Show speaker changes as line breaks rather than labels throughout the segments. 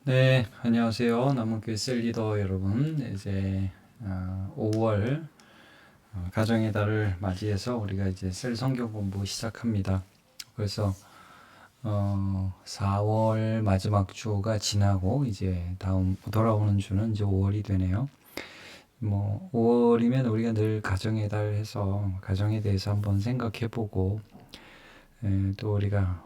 네, 안녕하세요. 남문교회 셀리더 여러분. 이제 5월 가정의 달을 맞이해서 우리가 이제 셀 성경 공부 시작합니다. 그래서 4월 마지막 주가 지나고 이제 다음 돌아오는 주는 이제 5월이 되네요. 5월이면 우리가 늘 가정의 달 해서 가정에 대해서 한번 생각해보고 또 우리가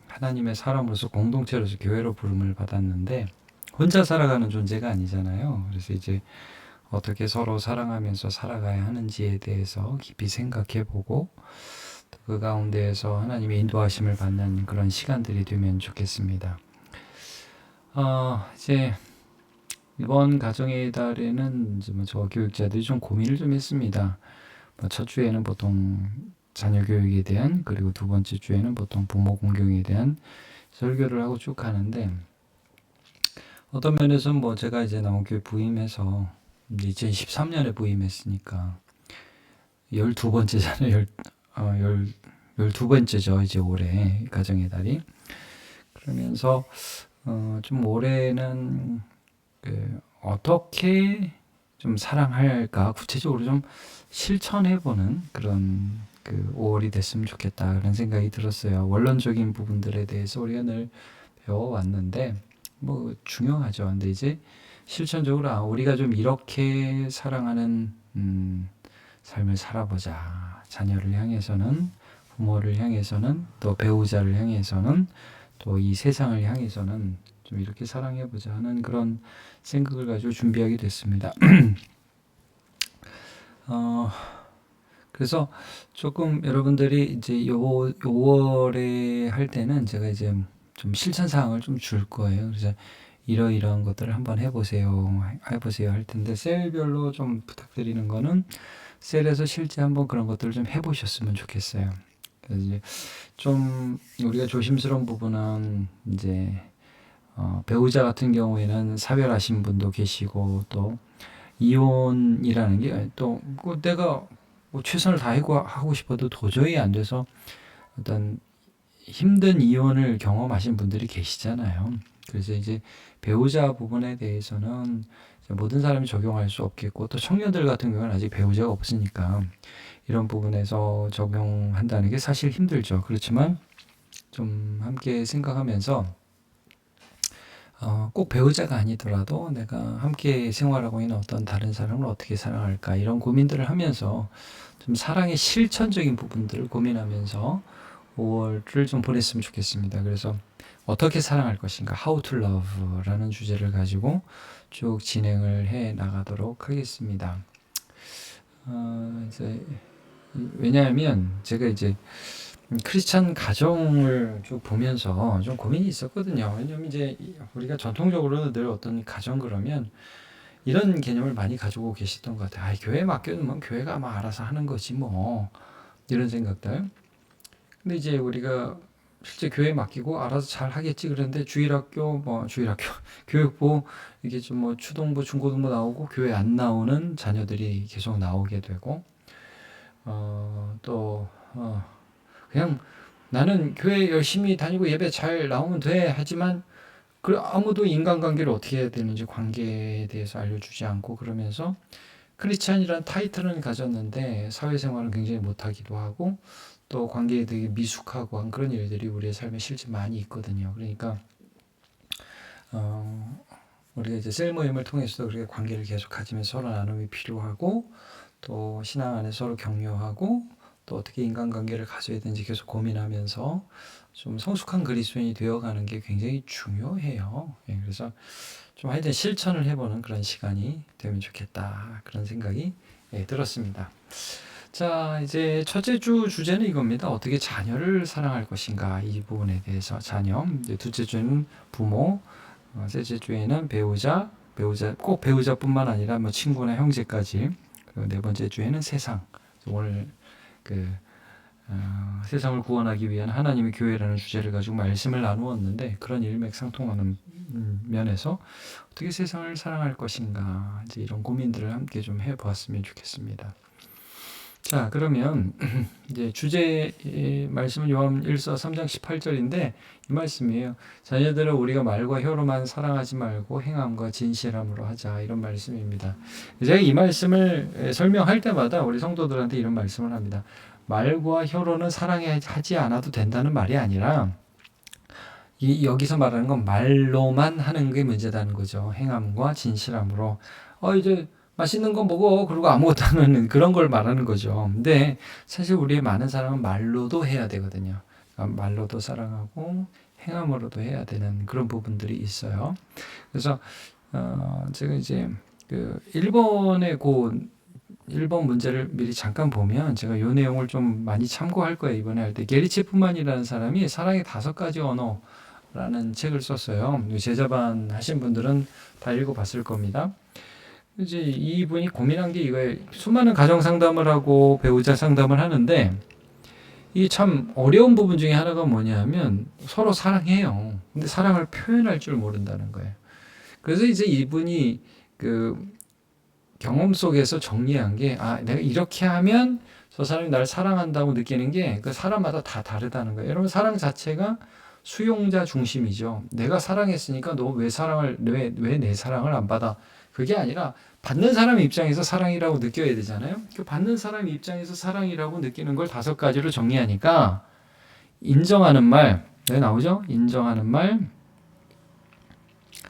하나님의 사람으로서 공동체로서 교회로 부름을 받았는데 혼자 살아가는 존재가 아니잖아요. 그래서 이제 어떻게 서로 사랑하면서 살아가야 하는지에 대해서 깊이 생각해보고 그 가운데에서 하나님의 인도하심을 받는 그런 시간들이 되면 좋겠습니다. 이제 이번 가정의 달에는 이제 저 교육자들이 좀 고민을 좀 했습니다. 첫 주에는 보통 자녀 교육에 대한, 그리고 두 번째 주에는 보통 부모 공경에 대한 설교를 하고 쭉 가는데, 어떤 면에서는 제가 이제 남원교회 부임해서 2013년에 부임했으니까 12번째잖아요. 12번째죠. 이제 올해 가정의 달이. 그러면서 좀 올해는 어떻게 좀 사랑할까 구체적으로 좀 실천해보는 그런 5월이 됐으면 좋겠다 그런 생각이 들었어요. 원론적인 부분들에 대해서 우리가 늘 배워왔는데 중요하죠. 근데 이제 실천적으로 우리가 좀 이렇게 사랑하는 삶을 살아보자. 자녀를 향해서는, 부모를 향해서는, 또 배우자를 향해서는, 또 이 세상을 향해서는 좀 이렇게 사랑해보자 하는 그런 생각을 가지고 준비하게 됐습니다. 그래서 조금 여러분들이 이제 요 5월에 할 때는 제가 이제 좀 실천 사항을 좀 줄 거예요. 그래서 이러이러한 것들을 한번 해보세요 할 텐데, 셀별로 좀 부탁드리는 거는 셀에서 실제 한번 그런 것들을 좀 해보셨으면 좋겠어요. 그래서 이제 좀 우리가 조심스러운 부분은 이제 배우자 같은 경우에는 사별하신 분도 계시고, 또 이혼이라는 게 또 내가 최선을 다하고 하고 싶어도 도저히 안 돼서 어떤 힘든 이혼을 경험하신 분들이 계시잖아요. 그래서 이제 배우자 부분에 대해서는 모든 사람이 적용할 수 없겠고, 또 청년들 같은 경우는 아직 배우자가 없으니까 이런 부분에서 적용한다는 게 사실 힘들죠. 그렇지만 좀 함께 생각하면서 꼭 배우자가 아니더라도 내가 함께 생활하고 있는 어떤 다른 사람을 어떻게 사랑할까, 이런 고민들을 하면서 좀 사랑의 실천적인 부분들을 고민하면서 5월을 좀 보냈으면 좋겠습니다. 그래서 어떻게 사랑할 것인가, How to Love라는 주제를 가지고 쭉 진행을 해 나가도록 하겠습니다. 이제 왜냐하면 제가 이제 크리스찬 가정을 쭉 보면서 좀 고민이 있었거든요. 왜냐면 이제 우리가 전통적으로는 늘 어떤 가정 그러면 이런 개념을 많이 가지고 계셨던 것 같아요. 교회에 맡겨놓으면 교회가 아마 알아서 하는 거지 뭐, 이런 생각들. 근데 이제 우리가 실제 교회에 맡기고 알아서 잘 하겠지 그런데 주일학교 교육부 이게 좀 초등부 중고등부 나오고 교회 안 나오는 자녀들이 계속 나오게 되고, 또 그냥 나는 교회 열심히 다니고 예배 잘 나오면 돼 하지만 아무도 인간관계를 어떻게 해야 되는지, 관계에 대해서 알려주지 않고, 그러면서 크리스찬이라는 타이틀은 가졌는데 사회생활은 굉장히 못하기도 하고, 또 관계에 되게 미숙하고 한 그런 일들이 우리의 삶에 실제 많이 있거든요. 그러니까 우리가 이제 셀 모임을 통해서도 그렇게 관계를 계속 가지면서 서로 나눔이 필요하고, 또 신앙 안에 서로 격려하고, 또 어떻게 인간관계를 가져야 되는지 계속 고민하면서 좀 성숙한 그리스도인이 되어가는 게 굉장히 중요해요. 그래서 좀 하여튼 실천을 해보는 그런 시간이 되면 좋겠다, 그런 생각이 들었습니다. 자, 이제 첫째 주 주제는 이겁니다. 어떻게 자녀를 사랑할 것인가, 이 부분에 대해서 자녀. 이제 둘째 주는 부모, 셋째 주에는 배우자 꼭 배우자뿐만 아니라 친구나 형제까지. 그리고 네 번째 주에는 세상. 오늘 세상을 구원하기 위한 하나님의 교회라는 주제를 가지고 말씀을 나누었는데, 그런 일맥상통하는 면에서 어떻게 세상을 사랑할 것인가, 이제 이런 고민들을 함께 좀 해보았으면 좋겠습니다. 자, 그러면 이제 주제 말씀은 요한 1서 3장 18절인데 이 말씀이에요. 자녀들을 우리가 말과 혀로만 사랑하지 말고 행함과 진실함으로 하자, 이런 말씀입니다. 제가 이 말씀을 설명할 때마다 우리 성도들한테 이런 말씀을 합니다. 말과 혀로는 사랑하지 않아도 된다는 말이 아니라 여기서 말하는 건 말로만 하는 게 문제다는 거죠. 행함과 진실함으로. 이제 맛있는 거 먹어, 그리고 아무것도 안 하는 그런 걸 말하는 거죠. 근데 사실 우리의 많은 사랑은 말로도 해야 되거든요. 그러니까 말로도 사랑하고 행함으로도 해야 되는 그런 부분들이 있어요. 그래서 제가 이제 그 일본 문제를 미리 잠깐 보면 제가 이 내용을 좀 많이 참고할 거예요. 이번에 할 때 게리치 푸만이라는 사람이 사랑의 5가지 언어라는 책을 썼어요. 제자반 하신 분들은 다 읽어봤을 겁니다. 이제 이분이 고민한 게 이거예요. 수많은 가정 상담을 하고 배우자 상담을 하는데 이 참 어려운 부분 중에 하나가 뭐냐면 서로 사랑해요. 근데 사랑을 표현할 줄 모른다는 거예요. 그래서 이제 이분이 그 경험 속에서 정리한 게, 내가 이렇게 하면 저 사람이 나를 사랑한다고 느끼는 게 그 사람마다 다 다르다는 거예요. 여러분, 사랑 자체가 수용자 중심이죠. 내가 사랑했으니까 너 왜 내 사랑을 안 받아? 그게 아니라 받는 사람 입장에서 사랑이라고 느껴야 되잖아요. 그 받는 사람 입장에서 사랑이라고 느끼는 걸 5가지로 정리하니까 인정하는 말, 네, 나오죠? 인정하는 말,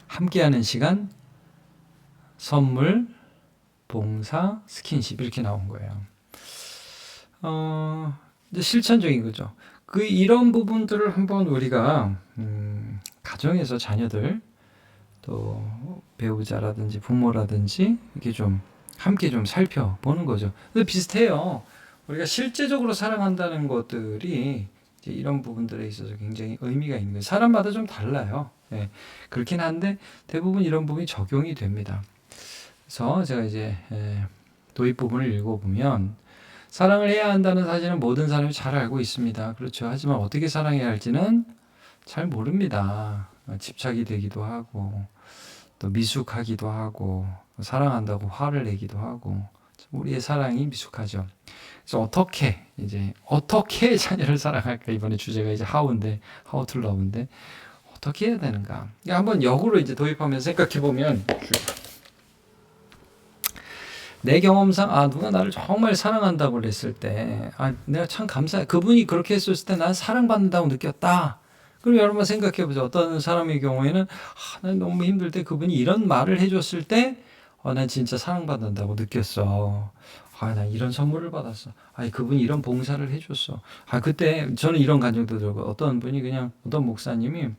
함께하는 시간, 선물, 봉사, 스킨십, 이렇게 나온 거예요. 이제 실천적인 거죠. 이런 부분들을 한번 우리가 가정에서 자녀들, 또 배우자라든지 부모라든지 이렇게 좀 함께 좀 살펴보는 거죠. 근데 비슷해요. 우리가 실제적으로 사랑한다는 것들이 이제 이런 부분들에 있어서 굉장히 의미가 있는 거예요. 사람마다 좀 달라요. 예, 그렇긴 한데 대부분 이런 부분이 적용이 됩니다. 그래서 제가 이제 도입 부분을 읽어보면, 사랑을 해야 한다는 사실은 모든 사람이 잘 알고 있습니다. 그렇죠. 하지만 어떻게 사랑해야 할지는 잘 모릅니다. 집착이 되기도 하고 또 미숙하기도 하고 사랑한다고 화를 내기도 하고 우리의 사랑이 미숙하죠. 그래서 어떻게 자녀를 사랑할까, 이번에 주제가 이제 how to love인데 어떻게 해야 되는가. 한번 역으로 이제 도입하면서 생각해 보면, 내 경험상 누가 나를 정말 사랑한다고 그랬을 때 내가 참 감사해. 그분이 그렇게 했었을 때 난 사랑받는다고 느꼈다. 그럼 여러분 생각해 보죠. 어떤 사람의 경우에는 난 너무 힘들 때 그분이 이런 말을 해줬을 때 난 진짜 사랑받는다고 느꼈어. 난 이런 선물을 받았어. 그분이 이런 봉사를 해줬어. 그때 저는 이런 감정도 들고, 어떤 목사님이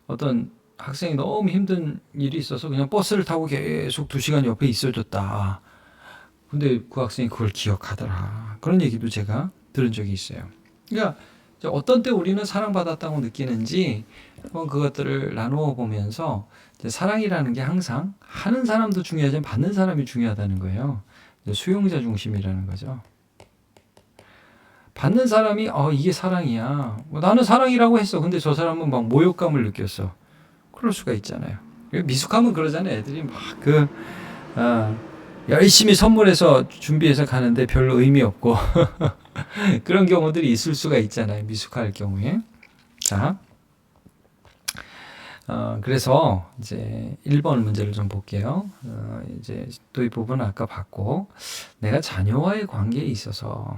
어떤 학생이 너무 힘든 일이 있어서 그냥 버스를 타고 계속 2시간 옆에 있어줬다. 근데 그 학생이 그걸 기억하더라. 그런 얘기도 제가 들은 적이 있어요. 그러니까 어떤 때 우리는 사랑받았다고 느끼는지 한번 그것들을 나누어 보면서, 사랑이라는 게 항상 하는 사람도 중요하지만 받는 사람이 중요하다는 거예요. 수용자 중심이라는 거죠. 받는 사람이 이게 사랑이야. 나는 사랑이라고 했어. 근데 저 사람은 막 모욕감을 느꼈어. 그럴 수가 있잖아요. 미숙하면 그러잖아요. 애들이 열심히 선물해서 준비해서 가는데 별로 의미 없고 그런 경우들이 있을 수가 있잖아요. 미숙할 경우에. 자, 그래서 이제 1번 문제를 좀 볼게요. 이제 또 이 부분은 아까 봤고, 내가 자녀와의 관계에 있어서,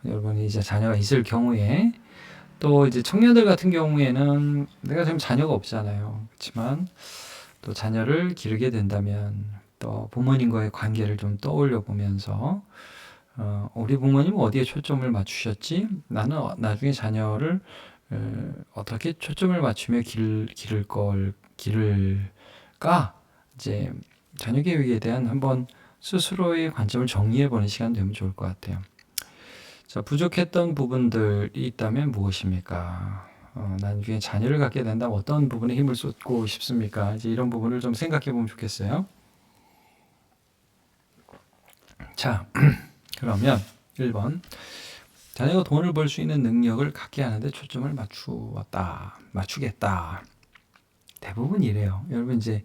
여러분이 이제 자녀가 있을 경우에, 또 이제 청년들 같은 경우에는 내가 지금 자녀가 없잖아요. 그렇지만 또 자녀를 기르게 된다면 또 부모님과의 관계를 좀 떠올려 보면서, 우리 부모님은 어디에 초점을 맞추셨지? 나는 나중에 자녀를 어떻게 초점을 맞추며 기를까? 이제 자녀 계획에 대한 한번 스스로의 관점을 정리해 보는 시간 되면 좋을 것 같아요. 자, 부족했던 부분들이 있다면 무엇입니까? 나중에 자녀를 갖게 된다면 어떤 부분에 힘을 쏟고 싶습니까? 이제 이런 부분을 좀 생각해 보면 좋겠어요. 자, 그러면 1번. 자녀가 돈을 벌 수 있는 능력을 갖게 하는데 초점을 맞추겠다. 대부분 이래요. 여러분, 이제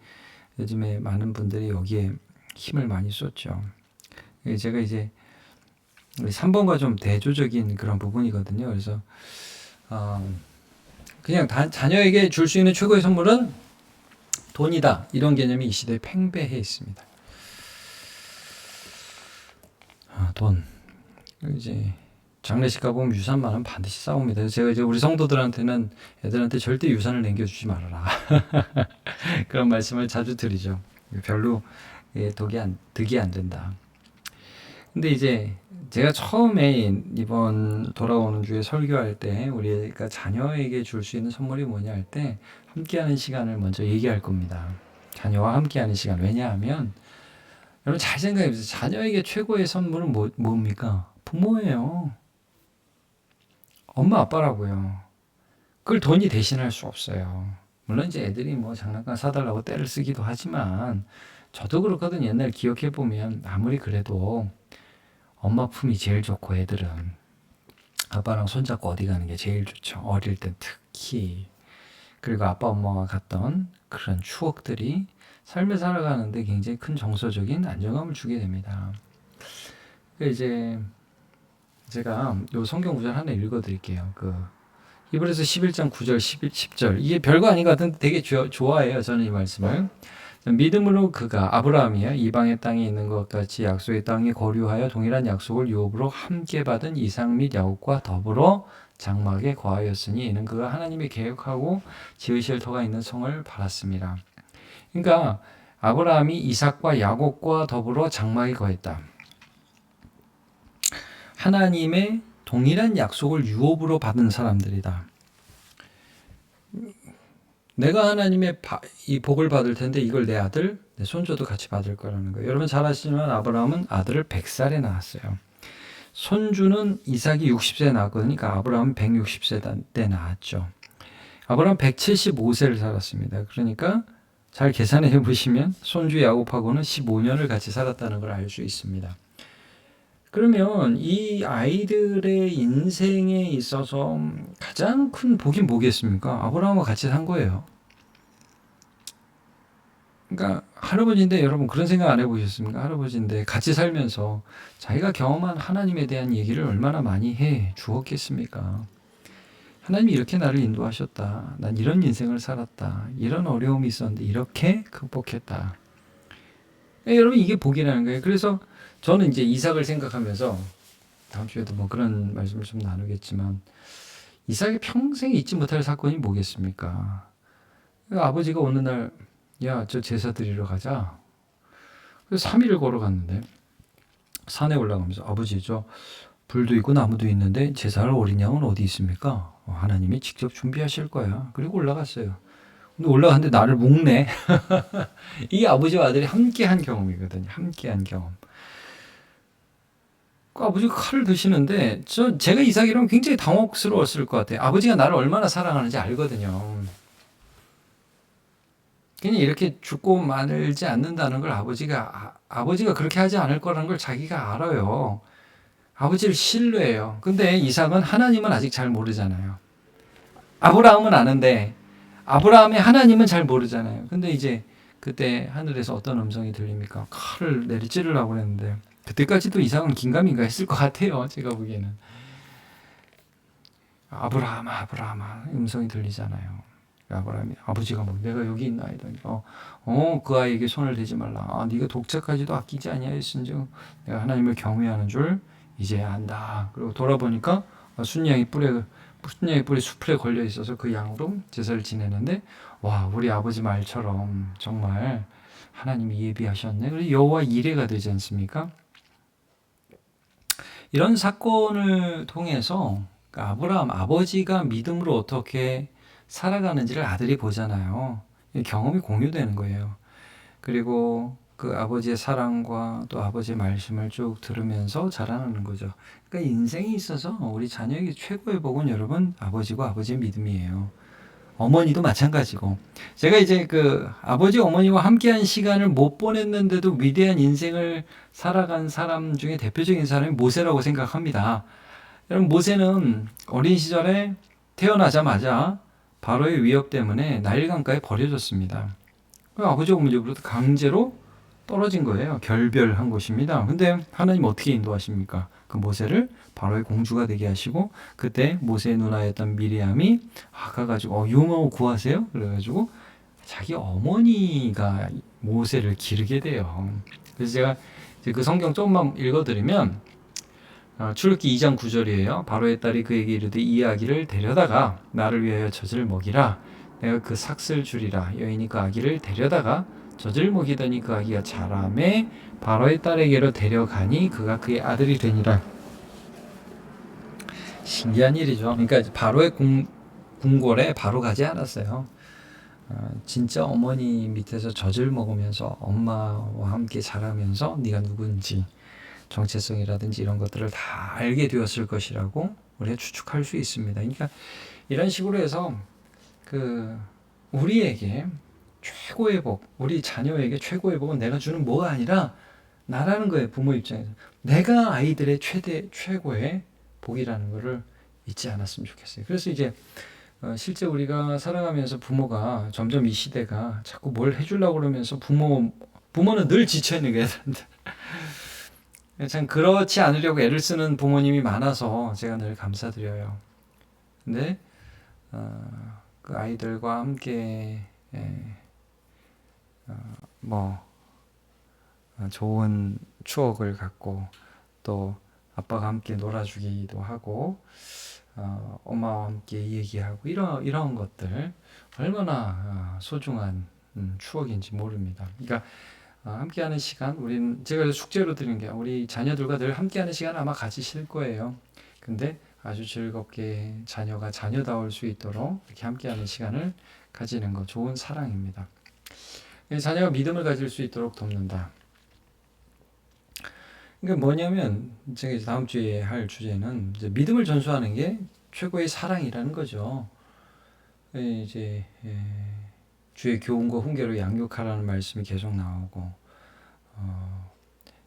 요즘에 많은 분들이 여기에 힘을 많이 쏟죠. 제가 이제 우리 3번과 좀 대조적인 그런 부분이거든요. 그래서 그냥 자녀에게 줄 수 있는 최고의 선물은 돈이다. 이런 개념이 이 시대에 팽배해 있습니다. 돈. 이제 장례식 가보면 유산만은 반드시 싸웁니다. 제가 이제 우리 성도들한테는 애들한테 절대 유산을 남겨주지 말아라. 그런 말씀을 자주 드리죠. 별로 득이 안 된다. 근데 이제 제가 처음에 이번 돌아오는 주에 설교할 때 우리가 자녀에게 줄 수 있는 선물이 뭐냐 할 때 함께하는 시간을 먼저 얘기할 겁니다. 자녀와 함께하는 시간. 왜냐하면 여러분 잘 생각해 보세요. 자녀에게 최고의 선물은 뭡니까? 부모예요. 엄마 아빠라고요. 그걸 돈이 대신할 수 없어요. 물론 이제 애들이 뭐 장난감 사달라고 떼를 쓰기도 하지만 저도 그렇거든. 옛날 기억해 보면 아무리 그래도 엄마 품이 제일 좋고 애들은 아빠랑 손잡고 어디 가는 게 제일 좋죠. 어릴 땐 특히. 그리고 아빠 엄마가 갔던 그런 추억들이 삶을 살아가는데 굉장히 큰 정서적인 안정감을 주게 됩니다. 이제 제가 요 성경 구절 하나 읽어드릴게요. 히브리서 11장 9절 10절 이게 별거 아닌 것 같은데 되게 좋아해요. 저는 이 말씀을. 믿음으로 그가 아브라함이야 이방의 땅에 있는 것 같이 약속의 땅에 거류하여 동일한 약속을 유업으로 함께 받은 이삭 및 야곱과 더불어 장막에 거하였으니 이는 그가 하나님의 계획하고 지으실 터가 있는 성을 바랐습니다. 그러니까 아브라함이 이삭과 야곱과 더불어 장막에 거했다. 하나님의 동일한 약속을 유업으로 받은 사람들이다. 내가 하나님의 이 복을 받을 텐데 이걸 내 아들, 내 손주도 같이 받을 거라는 거예요. 여러분 잘 아시지만 아브라함은 아들을 100살에 낳았어요. 손주는 이삭이 60세에 낳았거든요. 그러니까 아브라함은 160세 때 낳았죠. 아브라함 175세를 살았습니다. 그러니까 잘 계산해 보시면 손주 야곱하고는 15년을 같이 살았다는 걸 알 수 있습니다. 그러면 이 아이들의 인생에 있어서 가장 큰 복이 뭐겠습니까? 아브라함과 같이 산 거예요. 그러니까 할아버지인데 여러분 그런 생각 안 해보셨습니까? 할아버지인데 같이 살면서 자기가 경험한 하나님에 대한 얘기를 얼마나 많이 해 주었겠습니까? 하나님이 이렇게 나를 인도하셨다. 난 이런 인생을 살았다. 이런 어려움이 있었는데 이렇게 극복했다. 여러분 이게 복이라는 거예요. 그래서 저는 이제 이삭을 생각하면서 다음 주에도 뭐 그런 말씀을 좀 나누겠지만 이삭이 평생 잊지 못할 사건이 뭐겠습니까? 아버지가 어느 날 야, 저 제사 드리러 가자. 그래서 3일을 걸어갔는데 산에 올라가면서 아버지 저 불도 있고 나무도 있는데 제사할 어린 양은 어디 있습니까? 하나님이 직접 준비하실 거야. 그리고 올라갔어요. 근데 올라갔는데 나를 묶네. 이게 아버지와 아들이 함께한 경험이거든요. 함께한 경험. 그 아버지가 칼을 드시는데 제가 이삭이라면 굉장히 당혹스러웠을 것 같아요. 아버지가 나를 얼마나 사랑하는지 알거든요. 그냥 이렇게 죽고 말지 않는다는 걸 아버지가 그렇게 하지 않을 거라는 걸 자기가 알아요. 아버지를 신뢰해요. 근데 이삭은 하나님은 아직 잘 모르잖아요. 아브라함은 아는데 아브라함의 하나님은 잘 모르잖아요. 근데 이제 그때 하늘에서 어떤 음성이 들립니까? 칼을 내리찌르려고 했는데 그때까지도 이삭은 긴가민가 했을 것 같아요. 제가 보기에는. 아브라함아 음성이 들리잖아요. 아브라함이 아버지가 뭐 내가 여기 있나이다. 그 아이에게 손을 대지 말라. 네가 독자까지도 아끼지 아니하였은즉 내가 하나님을 경외하는 줄 이제 안다. 그리고 돌아보니까 순양이 뿔에 수풀에 걸려 있어서 그 양으로 제사를 지내는데 와 우리 아버지 말처럼 정말 하나님이 예비하셨네. 그래서 여호와 이레가 되지 않습니까? 이런 사건을 통해서 아브라함 아버지가 믿음으로 어떻게 살아가는지를 아들이 보잖아요. 경험이 공유되는 거예요. 그리고 그 아버지의 사랑과 또 아버지의 말씀을 쭉 들으면서 자라나는 거죠. 그러니까 인생에 있어서 우리 자녀에게 최고의 복은 여러분 아버지와 아버지의 믿음이에요. 어머니도 마찬가지고 제가 이제 그 아버지 어머니와 함께한 시간을 못 보냈는데도 위대한 인생을 살아간 사람 중에 대표적인 사람이 모세라고 생각합니다. 여러분 모세는 어린 시절에 태어나자마자 바로의 위협 때문에 나일강가에 버려졌습니다. 아버지 어머니로부터 강제로 떨어진 거예요. 결별한 것입니다. 근데 하나님 어떻게 인도하십니까? 그 모세를 바로의 공주가 되게 하시고, 그때 모세의 누나였던 미리암이 가가지고 유모 구하세요. 그래가지고 자기 어머니가 모세를 기르게 돼요. 그래서 제가 이제 그 성경 조금만 읽어드리면, 출애굽기 2장 9절이에요. 바로의 딸이 그에게 이르되 이 아기를 데려다가 나를 위하여 젖을 먹이라. 내가 그 삭슬 주리라. 여인이 그 아기를 데려다가 젖을 먹이더니 그 아기가 자라매 바로의 딸에게로 데려가니 그가 그의 아들이 되니라. 신기한 일이죠. 그러니까 바로의 궁궐에 바로 가지 않았어요. 진짜 어머니 밑에서 젖을 먹으면서 엄마와 함께 자라면서 네가 누군지 정체성이라든지 이런 것들을 다 알게 되었을 것이라고 우리가 추측할 수 있습니다. 그러니까 이런 식으로 해서 우리에게 최고의 복, 우리 자녀에게 최고의 복은 내가 주는 뭐가 아니라 나라는 거예요. 부모 입장에서 내가 아이들의 최고의 복이라는 것을 잊지 않았으면 좋겠어요. 그래서 이제 실제 우리가 살아가면서 부모가 점점 이 시대가 자꾸 뭘 해주려고 그러면서 부모는 늘 지쳐있는 게 애들한테 참 그렇지 않으려고 애를 쓰는 부모님이 많아서 제가 늘 감사드려요. 근데 그 아이들과 함께 좋은 추억을 갖고 또 아빠가 함께 놀아주기도 하고 엄마와 함께 얘기하고 이런 것들 얼마나 소중한 추억인지 모릅니다. 그러니까 함께하는 시간, 제가 숙제로 드린 게 우리 자녀들과 늘 함께하는 시간 아마 가지실 거예요. 근데 아주 즐겁게 자녀가 자녀다울 수 있도록 이렇게 함께하는 시간을 가지는 거 좋은 사랑입니다. 자녀가 믿음을 가질 수 있도록 돕는다. 그러니까 뭐냐면 제가 이제 다음 주에 할 주제는 이제 믿음을 전수하는 게 최고의 사랑이라는 거죠. 이제 주의 교훈과 훈계로 양육하라는 말씀이 계속 나오고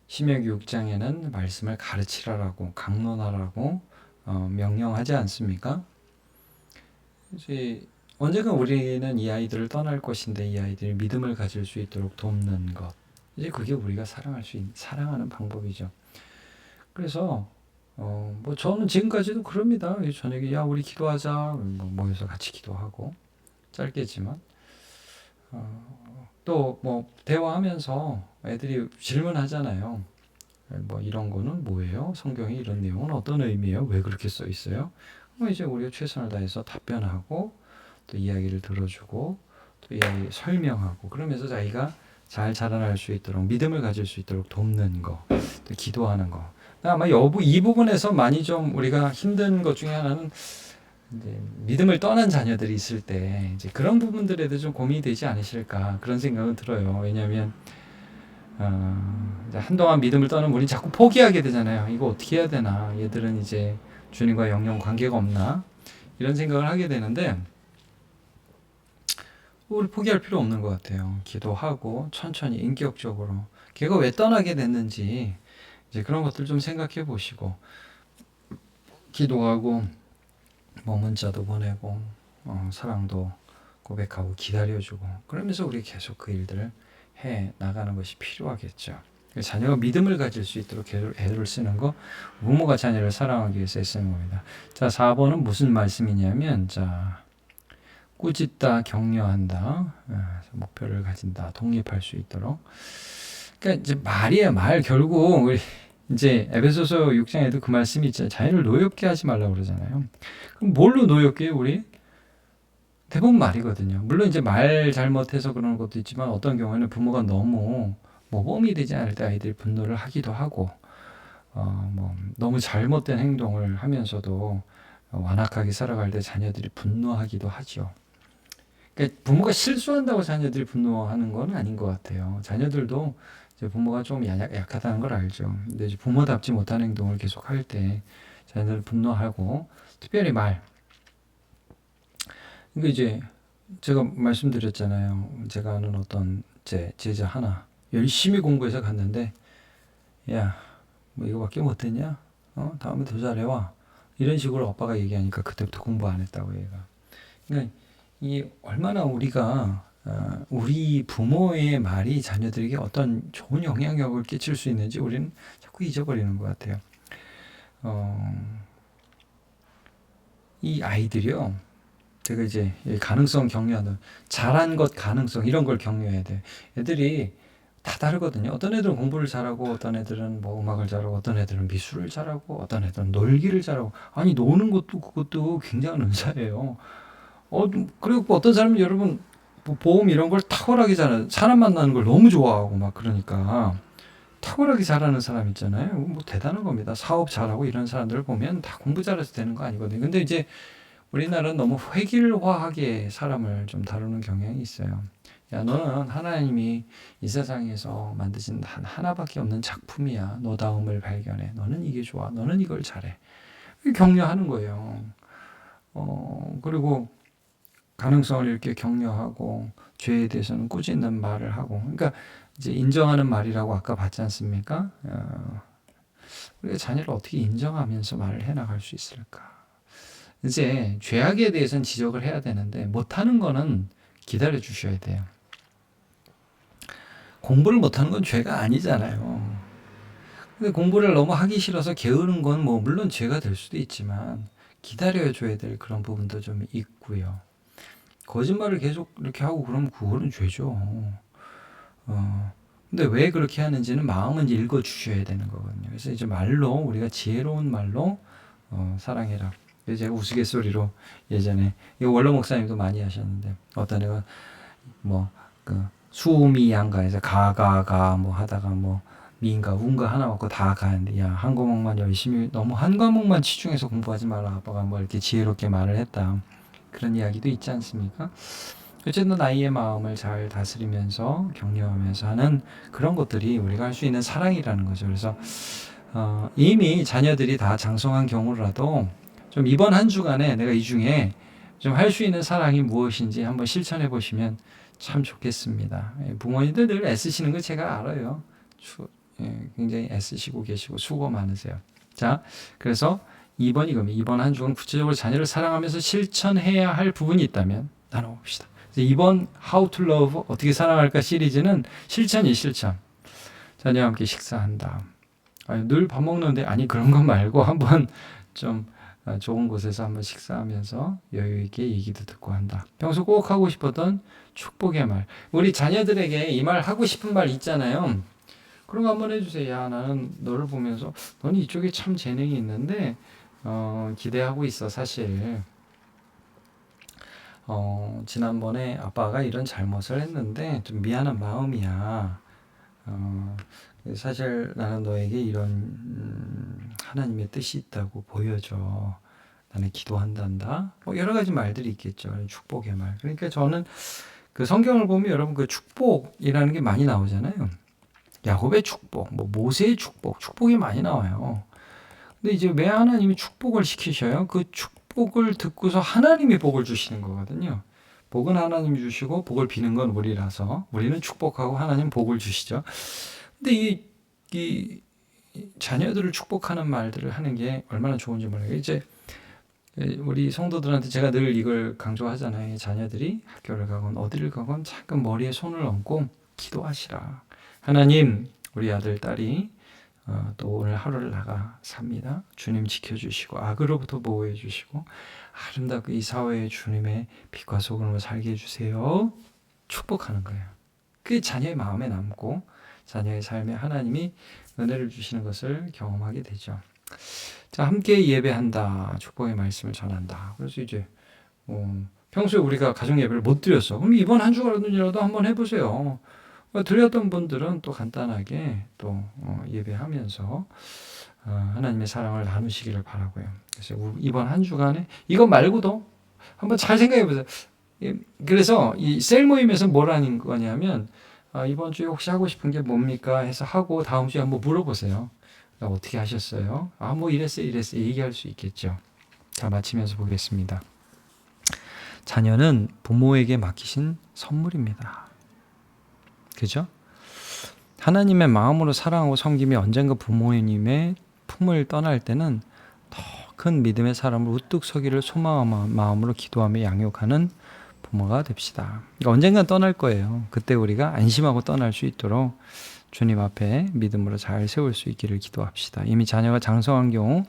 신명기 6장에는 말씀을 가르치라라고 강론하라고 명령하지 않습니까? 이제 언젠가 우리는 이 아이들을 떠날 것인데 이 아이들이 믿음을 가질 수 있도록 돕는 것, 이제 그게 우리가 사랑하는 방법이죠. 그래서 저는 지금까지도 그럽니다. 저녁에 야 우리 기도하자 모여서 같이 기도하고 짧겠지만 또 대화하면서 애들이 질문하잖아요. 이런 거는 뭐예요? 성경에 이런 내용은 어떤 의미예요? 왜 그렇게 써 있어요? 이제 우리가 최선을 다해서 답변하고 또 이야기를 들어주고 또 이야기 설명하고 그러면서 자기가 잘 자라날 수 있도록 믿음을 가질 수 있도록 돕는 거, 또 기도하는 거. 아마 이 부분에서 많이 좀 우리가 힘든 것 중에 하나는 이제 믿음을 떠난 자녀들이 있을 때 이제 그런 부분들에도 좀 고민이 되지 않으실까 그런 생각은 들어요. 왜냐하면 이제 한동안 믿음을 떠난 우리 자꾸 포기하게 되잖아요. 이거 어떻게 해야 되나? 얘들은 이제 주님과 영영 관계가 없나? 이런 생각을 하게 되는데 우리 포기할 필요 없는 것 같아요. 기도하고 천천히 인격적으로 걔가 왜 떠나게 됐는지 이제 그런 것들 좀 생각해 보시고 기도하고 문자도 보내고 사랑도 고백하고 기다려주고 그러면서 우리 계속 그 일들을 해 나가는 것이 필요하겠죠. 자녀가 믿음을 가질 수 있도록 애를 쓰는 거, 부모가 자녀를 사랑하기 위해서 쓰는 겁니다. 자, 4번은 무슨 말씀이냐면 꾸짖다, 격려한다, 목표를 가진다, 독립할 수 있도록. 그러니까 이제 말 결국 우리 이제 에베소서 6장에도 그 말씀이 있잖아요. 자녀를 노엽게 하지 말라고 그러잖아요. 그럼 뭘로 노엽게 해요, 우리? 대부분 말이거든요. 물론 이제 말 잘못해서 그러는 것도 있지만 어떤 경우에는 부모가 너무 모범이 되지 않을 때 아이들이 분노를 하기도 하고 너무 잘못된 행동을 하면서도 완악하게 살아갈 때 자녀들이 분노하기도 하죠. 그러니까 부모가 실수한다고 자녀들이 분노하는 건 아닌 것 같아요. 자녀들도 이제 부모가 좀 약하다는 걸 알죠. 근데 이제 부모답지 못한 행동을 계속 할 때 자녀들 분노하고 특별히 그러니까 이제 제가 말씀드렸잖아요. 제가 아는 어떤 제자 하나 열심히 공부해서 갔는데 야, 이거밖에 못했냐? 다음에 더 잘해와. 이런 식으로 아빠가 얘기하니까 그때부터 공부 안 했다고 얘가. 그러니까 이 얼마나 우리가 우리 부모의 말이 자녀들에게 어떤 좋은 영향력을 끼칠 수 있는지 우리는 자꾸 잊어버리는 것 같아요. 이 아이들이요. 제가 이제 가능성 격려하는 잘한 것 가능성 이런 걸 격려해야 돼요. 애들이 다 다르거든요. 어떤 애들은 공부를 잘하고 어떤 애들은 뭐 음악을 잘하고 어떤 애들은 미술을 잘하고 어떤 애들은 놀기를 잘하고 아니 노는 것도 그것도 굉장한 은사예요. 그리고 뭐 어떤 사람은 여러분 뭐 보험 이런 걸 탁월하게 잘하는 사람 만나는 걸 너무 좋아하고 막 그러니까 탁월하게 잘하는 사람 있잖아요. 뭐 대단한 겁니다. 사업 잘하고 이런 사람들을 보면 다 공부 잘해서 되는 거 아니거든요. 근데 이제 우리나라는 너무 획일화하게 사람을 좀 다루는 경향이 있어요. 야, 너는 하나님이 이 세상에서 만드신 단 하나밖에 없는 작품이야. 너다움을 발견해. 너는 이게 좋아. 너는 이걸 잘해. 격려하는 거예요. 그리고 가능성을 이렇게 격려하고 죄에 대해서는 꾸짖는 말을 하고. 그러니까 이제 인정하는 말이라고 아까 봤지 않습니까? 우리가 자녀를 어떻게 인정하면서 말을 해나갈 수 있을까? 이제 죄악에 대해서는 지적을 해야 되는데 못하는 거는 기다려 주셔야 돼요. 공부를 못하는 건 죄가 아니잖아요. 근데 공부를 너무 하기 싫어서 게으른 건 뭐 물론 죄가 될 수도 있지만 기다려 줘야 될 그런 부분도 좀 있고요. 거짓말을 계속 이렇게 하고 그러면 그거는 죄죠. 근데 왜 그렇게 하는지는 마음은 읽어 주셔야 되는 거거든요. 그래서 이제 말로 우리가 지혜로운 말로 사랑해라. 제가 우스갯소리로 예전에 이거 원로 목사님도 많이 하셨는데 어떤 애가 뭐그 수미 양가에서 가가가 뭐 하다가 뭐 미인가 운가 하나 먹고 다 가는데 야 한 과목만 열심히 너무 한 과목만 치중해서 공부하지 마라 아빠가 뭐 이렇게 지혜롭게 말을 했다 그런 이야기도 있지 않습니까? 어쨌든 아이의 마음을 잘 다스리면서 격려하면서 하는 그런 것들이 우리가 할 수 있는 사랑이라는 거죠. 그래서 이미 자녀들이 다 장성한 경우라도 좀 이번 한 주간에 내가 이 중에 좀 할 수 있는 사랑이 무엇인지 한번 실천해 보시면 참 좋겠습니다. 부모님들 늘 애쓰시는 거 제가 알아요. 굉장히 애쓰시고 계시고 수고 많으세요. 자, 그래서 2번이 겁니다. 이번 한 주간 구체적으로 자녀를 사랑하면서 실천해야 할 부분이 있다면 나눠봅시다. 이번 How to Love 어떻게 사랑할까 시리즈는 실천이 실천. 자녀와 함께 식사한다. 늘 밥 먹는데 아니 그런 거 말고 한번 좀 좋은 곳에서 한번 식사하면서 여유 있게 얘기도 듣고 한다. 평소 꼭 하고 싶었던 축복의 말. 우리 자녀들에게 이 말 하고 싶은 말 있잖아요. 그런 거 한번 해주세요. 야, 나는 너를 보면서 너는 이쪽에 참 재능이 있는데 기대하고 있어 사실. 지난번에 아빠가 이런 잘못을 했는데 좀 미안한 마음이야. 사실 나는 너에게 이런 하나님의 뜻이 있다고 보여줘. 나는 기도한단다. 뭐 여러 가지 말들이 있겠죠. 축복의 말. 그러니까 저는 그 성경을 보면 여러분 그 축복이라는 게 많이 나오잖아요. 야곱의 축복, 뭐 모세의 축복, 축복이 많이 나와요. 근데 이제 왜 하나님이 축복을 시키셔요? 그 축복을 듣고서 하나님이 복을 주시는 거거든요. 복은 하나님이 주시고 복을 비는 건 우리라서 우리는 축복하고 하나님 복을 주시죠. 근데 이 자녀들을 축복하는 말들을 하는 게 얼마나 좋은지 몰라요. 이제 우리 성도들한테 제가 늘 이걸 강조하잖아요. 자녀들이 학교를 가건 어디를 가건 잠깐 머리에 손을 얹고 기도하시라. 하나님, 우리 아들, 딸이 또 오늘 하루를 나가 삽니다. 주님 지켜주시고 악으로부터 보호해 주시고 아름답게 이 사회에 주님의 빛과 소금으로 살게 해주세요. 축복하는 거예요. 그게 자녀의 마음에 남고 자녀의 삶에 하나님이 은혜를 주시는 것을 경험하게 되죠. 자, 함께 예배한다. 축복의 말씀을 전한다. 그래서 이제 평소에 우리가 가정 예배를 못 드렸어. 그럼 이번 한 주간이라도 한번 해보세요. 드렸던 분들은 또 간단하게 또 예배하면서 하나님의 사랑을 나누시기를 바라고요. 그래서 이번 한 주간에 이것 말고도 한번 잘 생각해 보세요. 그래서 이 셀 모임에서 뭘 하는 거냐면 이번 주에 혹시 하고 싶은 게 뭡니까 해서 하고 다음 주에 한번 물어보세요. 어떻게 하셨어요? 뭐 이랬어요 얘기할 수 있겠죠. 자, 마치면서 보겠습니다. 자녀는 부모에게 맡기신 선물입니다. 그죠? 하나님의 마음으로 사랑하고 섬김이 언젠가 부모님의 품을 떠날 때는 더 큰 믿음의 사람을 우뚝 서기를 소망하는 마음으로 기도하며 양육하는 부모가 됩시다. 그러니까 언젠간 떠날 거예요. 그때 우리가 안심하고 떠날 수 있도록 주님 앞에 믿음으로 잘 세울 수 있기를 기도합시다. 이미 자녀가 장성한 경우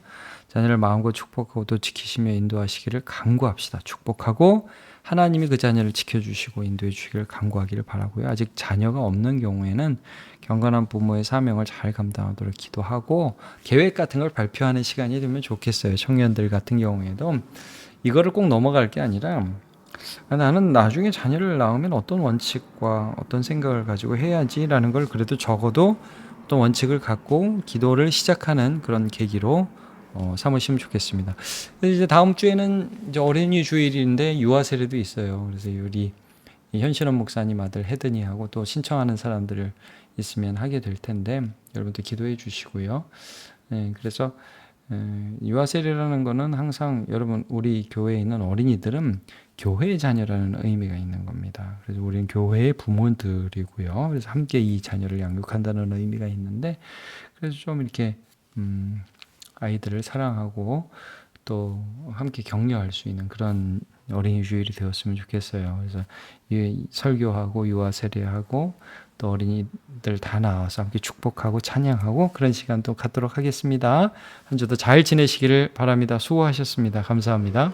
자녀를 마음껏 축복하고 또 지키시며 인도하시기를 간구합시다. 축복하고 하나님이 그 자녀를 지켜주시고 인도해 주시기를 간구하기를 바라고요. 아직 자녀가 없는 경우에는 경건한 부모의 사명을 잘 감당하도록 기도하고 계획 같은 걸 발표하는 시간이 되면 좋겠어요. 청년들 같은 경우에도 이거를 꼭 넘어갈 게 아니라 나는 나중에 자녀를 낳으면 어떤 원칙과 어떤 생각을 가지고 해야지라는 걸 그래도 적어도 어떤 원칙을 갖고 기도를 시작하는 그런 계기로 삼으시면 좋겠습니다. 그래서 이제 다음 주에는 이제 어린이 주일인데 유아 세례도 있어요. 그래서 우리 현신원 목사님 아들 헤드니하고 또 신청하는 사람들 있으면 하게 될 텐데 여러분들 기도해 주시고요. 네, 그래서 유아 세례라는 거는 항상 여러분 우리 교회에 있는 어린이들은 교회의 자녀라는 의미가 있는 겁니다. 그래서 우리는 교회의 부모들이고요. 그래서 함께 이 자녀를 양육한다는 의미가 있는데 그래서 좀 이렇게 아이들을 사랑하고 또 함께 격려할 수 있는 그런 어린이 주일이 되었으면 좋겠어요. 그래서 설교하고 유아 세례하고 또 어린이들 다 나와서 함께 축복하고 찬양하고 그런 시간도 갖도록 하겠습니다. 한 주도 잘 지내시기를 바랍니다. 수고하셨습니다. 감사합니다.